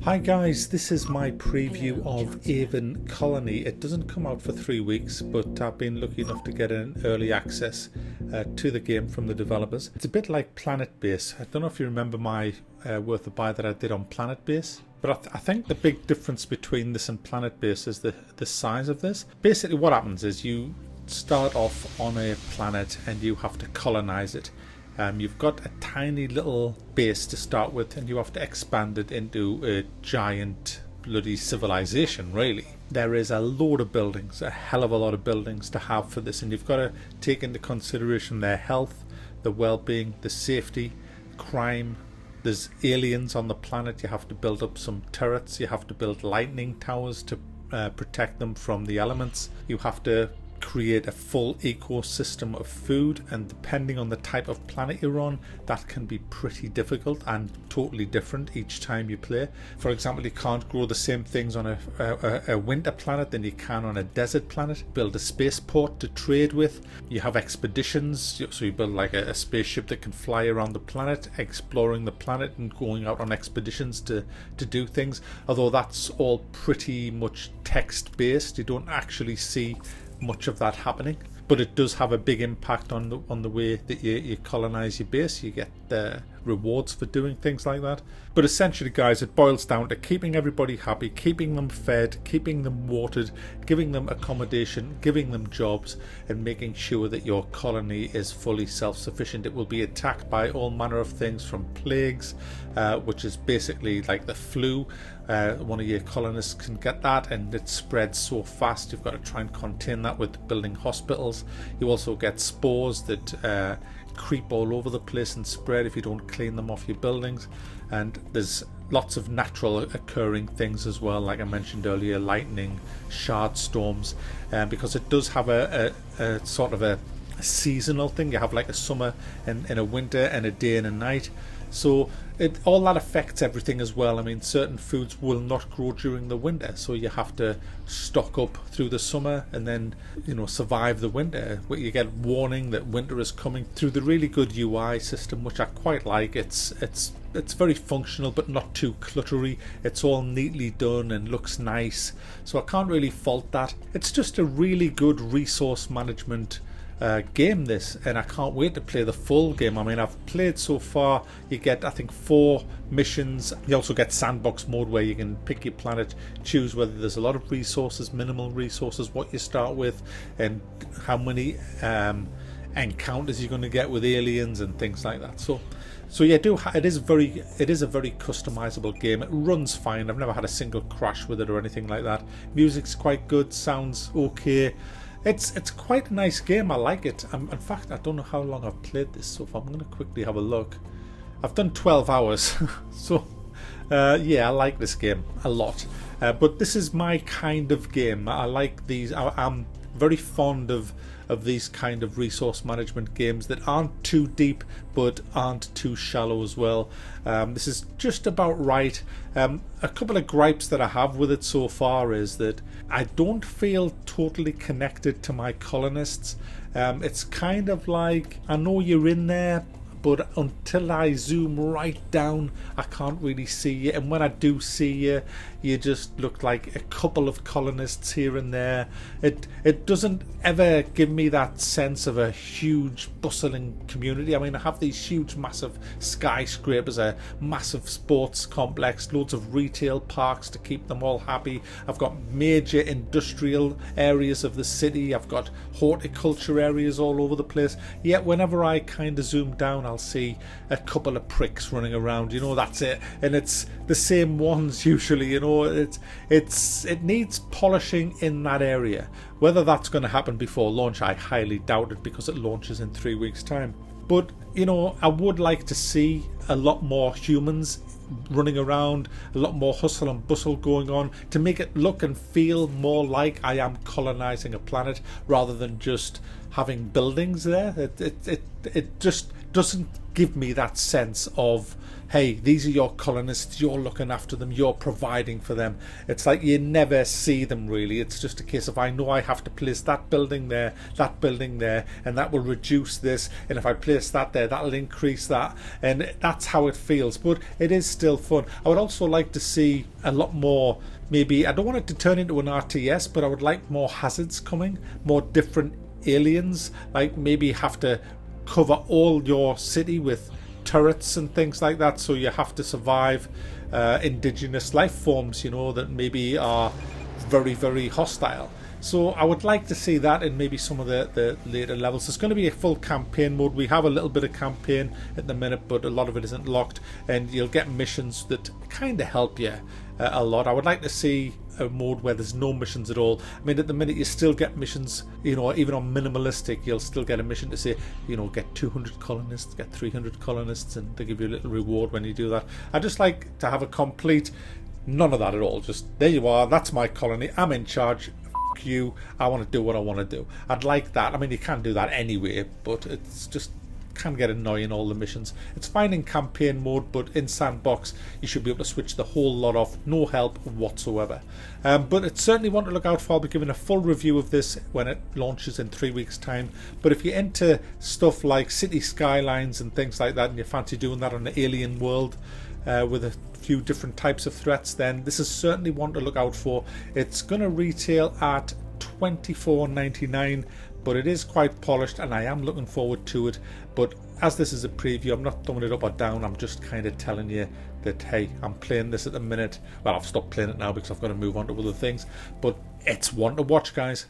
Hi guys, this is my preview of Aven Colony. It doesn't come out for 3 weeks, but I've been lucky enough to get an early access to the game from the developers. It's a bit like Planet Base. I don't know if you remember my Worth a Buy that I did on Planet Base, but I think the big difference between this and Planet Base is the size of this. Basically what happens is you start off on a planet and you have to colonize it. You've got a tiny little base to start with, and you have to expand it into a giant bloody civilization, really. There is a load of buildings, a hell of a lot of buildings to have for this, and you've got to take into consideration their health, the well-being, the safety, crime. There's aliens on the planet. You have to build up some turrets. You have to build lightning towers to protect them from the elements. You have to create a full ecosystem of food, and depending on the type of planet you're on, that can be pretty difficult and totally different each time you play. For example, you can't grow the same things on a winter planet than you can on a desert planet. Build a spaceport to trade with. You have expeditions, so you build like a spaceship that can fly around the planet, exploring the planet and going out on expeditions to do things, although that's all pretty much text based. You don't actually see much of that happening, but it does have a big impact on the way that you colonize your base. You get the rewards for doing things like that. But essentially, guys, it boils down to keeping everybody happy, keeping them fed, keeping them watered, giving them accommodation, giving them jobs, and making sure that your colony is fully self-sufficient. It will be attacked by all manner of things, from plagues, which is basically like the flu. One of your colonists can get that, and it spreads so fast you've got to try and contain that with building hospitals. You also get spores that creep all over the place and spread if you don't clean them off your buildings. And there's lots of natural occurring things as well, like I mentioned earlier, lightning, shard storms, because it does have a sort of a seasonal thing. You have like a summer and a winter and a day and a night, so all that affects everything as well. I mean, certain foods will not grow during the winter, so you have to stock up through the summer and then, survive the winter. You get warning that winter is coming through the really good UI system, which I quite like. It's very functional but not too cluttery. It's all neatly done and looks nice, so I can't really fault that. It's just a really good resource management game, this, and I can't wait to play the full game. I mean, I've played so far, you get I think 4 missions. You also get sandbox mode where you can pick your planet, choose whether there's a lot of resources, minimal resources, what you start with, and how many encounters you're going to get with aliens and things like that. So yeah, it is a very customizable game. It runs fine. I've never had a single crash with it or anything like that. Music's quite good, sounds okay. It's quite a nice game. I like it. In fact, I don't know how long I've played this so far. I'm going to quickly have a look. I've done 12 hours. So yeah, I like this game a lot. But this is my kind of game. I like these. I'm very fond of these kind of resource management games that aren't too deep but aren't too shallow as well. This is just about right. A couple of gripes that I have with it so far is that I don't feel totally connected to my colonists. It's kind of like, I know you're in there, but until I zoom right down, I can't really see you. And when I do see you, you just look like a couple of colonists here and there. It doesn't ever give me that sense of a huge bustling community. I mean, I have these huge massive skyscrapers, a massive sports complex, loads of retail parks to keep them all happy. I've got major industrial areas of the city. I've got horticulture areas all over the place. Yet whenever I kind of zoom down, I'll see a couple of pricks running around. That's it. And it's the same ones usually. It needs polishing in that area. Whether that's going to happen before launch, I highly doubt it, because it launches in 3 weeks' time. But I would like to see a lot more humans running around, a lot more hustle and bustle going on, to make it look and feel more like I am colonizing a planet rather than just having buildings there. It just doesn't give me that sense of, hey, these are your colonists, you're looking after them, you're providing for them. It's like you never see them really. It's just a case of, I know I have to place that building there, and that will reduce this, and if I place that there, that'll increase that, and that's how it feels. But it is still fun. I would also like to see a lot more, maybe, I don't want it to turn into an RTS, but I would like more hazards coming, more different aliens, like maybe have to cover all your city with turrets and things like that, so you have to survive indigenous life forms, you know, that maybe are very, very hostile. So I would like to see that in maybe some of the later levels. There's going to be a full campaign mode. We have a little bit of campaign at the minute, but a lot of it isn't locked, and you'll get missions that kind of help you a lot. I would like to see a mode where there's no missions at all. I mean, at the minute you still get missions, you know, even on minimalistic, you'll still get a mission to say, you know, get 200 colonists, get 300 colonists, and they give you a little reward when you do that. I just like to have a complete, none of that at all. Just, there you are, that's my colony, I'm in charge, f*** you, I want to do what I want to do. I'd like that. I mean, you can do that anyway, but it's just can get annoying, all the missions. It's fine in campaign mode, but in sandbox you should be able to switch the whole lot off, no help whatsoever. But it's certainly one to look out for. I'll be giving a full review of this when it launches in 3 weeks time. But if you're into stuff like city skylines and things like that, and you fancy doing that on an alien world with a few different types of threats, then this is certainly one to look out for. It's going to retail at $24.99, but it is quite polished and I am looking forward to it. But as this is a preview, I'm not throwing it up or down, I'm just kind of telling you that, hey, I'm playing this at the minute. Well, I've stopped playing it now because I've got to move on to other things, but it's one to watch, guys.